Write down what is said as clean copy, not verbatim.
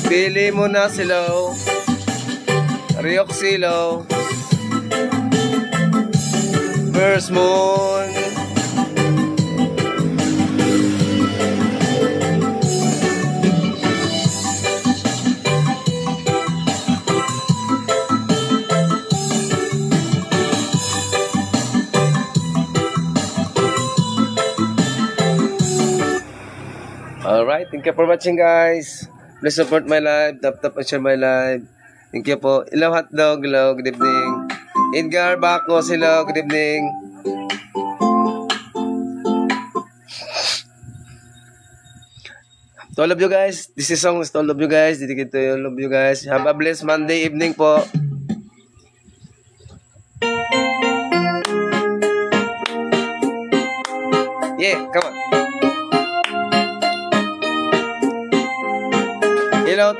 Pili mo na Silaw. Ryok Silaw. First Moon. Alright, thank you for watching guys. Please support my live, tap and share my live. Thank you po. Ilaw Hotdog, hello, good evening. Edgar Bacos, hello, good evening. To all of you guys, this is song to all of you guys, dedicated to all of you guys. Have a blessed Monday evening po. Yeah, come on. Hello.